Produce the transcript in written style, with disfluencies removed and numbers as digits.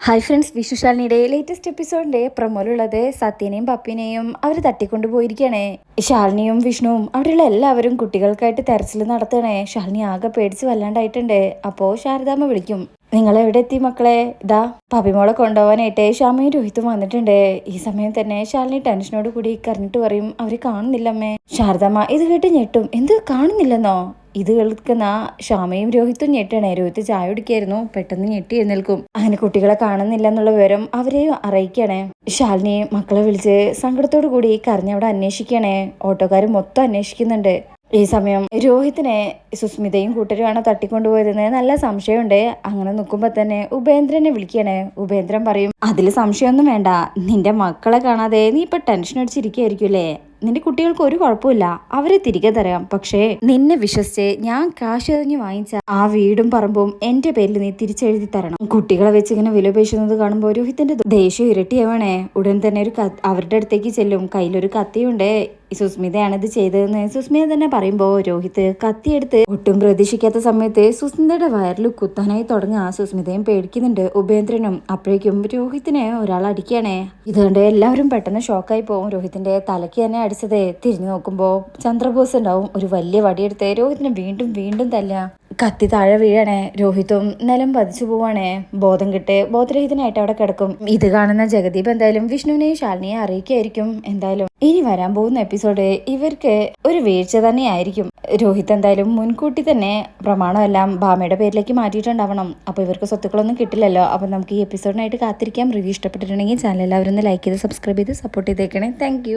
Hi friends, വിഷുശാലിനിയുടെ latest എപ്പിസോഡിന്റെ പ്രൊമോയിലുള്ളത് സത്യനെയും പപ്പിനെയും അവർ തട്ടിക്കൊണ്ടു പോയിരിക്കണേ. ശാലിനിയും വിഷ്ണുവും അവിടെയുള്ള എല്ലാവരും കുട്ടികൾക്കായിട്ട് തെരച്ചിൽ നടത്തണേ. ശാലിനി ആകെ പേടിച്ച് വല്ലാണ്ടായിട്ടുണ്ട്. അപ്പോൾ ശാരദാമ്മ വിളിക്കും, നിങ്ങൾ എവിടെ എത്തി മക്കളെ? ഇതാ പപ്പിമോളെ കൊണ്ടുപോകാനായിട്ട് ശ്യാമയും രോഹിത്തും വന്നിട്ടുണ്ട്. ഈ സമയം തന്നെ ശാലിനി ടെൻഷനോട് കൂടി കരഞ്ഞിട്ട് പറയും, അവരെ കാണുന്നില്ലമ്മേ. ശാരദാമ്മ ഇത് കേട്ട് ഞെട്ടും, എന്ത് കാണുന്നില്ലെന്നോ? ഇത് കേൾക്കുന്ന ശ്യാമയും രോഹിത്തും ഞെട്ടണേ. രോഹിത്ത് ചായ കുടിക്കായിരുന്നു, പെട്ടെന്ന് ഞെട്ടി എഴുന്നേൽക്കും. അങ്ങനെ കുട്ടികളെ കാണുന്നില്ല എന്നുള്ള വിവരം അവരെയും അറിയിക്കണേ. ശാലിനി മക്കളെ വിളിച്ച് സങ്കടത്തോടു കൂടി കരഞ്ഞവിടെ അന്വേഷിക്കണേ. ഓട്ടോക്കാർ മൊത്തം അന്വേഷിക്കുന്നുണ്ട്. ഈ സമയം രോഹിത്തിനെ സുസ്മിതയും കൂട്ടരുമാണോ തട്ടിക്കൊണ്ടുപോയതെന്ന് നല്ല സംശയമുണ്ട്. അങ്ങനെ നിൽക്കുമ്പോ തന്നെ ഉപേന്ദ്രനെ വിളിക്കണേ. ഉപേന്ദ്രൻ പറയും, അതിൽ സംശയമൊന്നും വേണ്ട, നിന്റെ മക്കളെ കാണാതെ നീ ഇപ്പൊ ടെൻഷൻ അടിച്ചിരിക്കുകയായിരിക്കുമല്ലേ? നിന്റെ കുട്ടികൾക്ക് ഒരു കുഴപ്പമില്ല, അവരെ തിരികെ തരാം. പക്ഷേ നിന്നെ വിശ്വസിച്ച് ഞാൻ കാശ് എറിഞ്ഞ് വാങ്ങിച്ച ആ വീടും പറമ്പും എന്റെ പേരിൽ നീ തിരിച്ചെഴുതി തരണം. കുട്ടികളെ വെച്ച് ഇങ്ങനെ വിലപേശുന്നത് കാണുമ്പോൾ രോഹിത്തിന്റെ ദേഷ്യം ഇരട്ടിയാവണേ. ഉടൻ തന്നെ അവരുടെ അടുത്തേക്ക് ചെല്ലും. കയ്യിലൊരു കത്തിയുണ്ട്. സുസ്മിതയാണ് ഇത് ചെയ്തതെന്ന് സുസ്മിത തന്നെ പറയുമ്പോൾ രോഹിത്ത് കത്തിയെടുത്ത് ഒട്ടും പ്രതീക്ഷിക്കാത്ത സമയത്ത് സുസ്മിതയുടെ വയറിൽ കുത്താനായി തുടങ്ങുക. സുസ്മിതയും പേടിക്കുന്നുണ്ട്, ഉപേന്ദ്രനും. അപ്പോഴേക്കും രോഹിത്തിനെ ഒരാൾ അടിക്കുകയാണേ. ഇതുകൊണ്ട് എല്ലാവരും പെട്ടെന്ന് ഷോക്കായി പോകും. രോഹിത്തിന്റെ തലയ്ക്ക് തന്നെ അടിച്ചത്. തിരിഞ്ഞു നോക്കുമ്പോൾ ചന്ദ്രബോസ് ഉണ്ടാവും. ഒരു വലിയ വടിയെടുത്ത് രോഹിത്തിനെ വീണ്ടും വീണ്ടും തല്ല. കത്തി താഴെ വീഴണേ. രോഹിത്തും നിലം പതിച്ചു പോവാണേ. ബോധം കിട്ട് ബോധരഹിതനായിട്ട് അവിടെ കിടക്കും. ഇത് കാണുന്ന ജഗദീപ് എന്തായാലും വിഷ്ണുവിനെയും ശാലിനിയെ അറിയിക്കായിരിക്കും. എന്തായാലും ഇനി വരാൻ പോകുന്ന എപ്പിസോഡ് ഇവർക്ക് ഒരു വീഴ്ച തന്നെയായിരിക്കും. രോഹിത് എന്തായാലും മുൻകൂട്ടി തന്നെ പ്രമാണമെല്ലാം ഭാമയുടെ പേരിലേക്ക് മാറ്റിയിട്ടുണ്ടാവണം. അപ്പോൾ ഇവർക്ക് സ്വത്തുക്കളൊന്നും കിട്ടില്ലല്ലോ. അപ്പോൾ നമുക്ക് ഈ എപ്പിസോഡിനായിട്ട് കാത്തിരിക്കാം. റിവ്യൂ ഇഷ്ടപ്പെട്ടിട്ടുണ്ടെങ്കിൽ ചാനൽ എല്ലാവരും ഒന്ന് ലൈക്ക് ചെയ്ത് സബ്സ്ക്രൈബ് ചെയ്ത് സപ്പോർട്ട് ചെയ്തേക്കണേ. താങ്ക്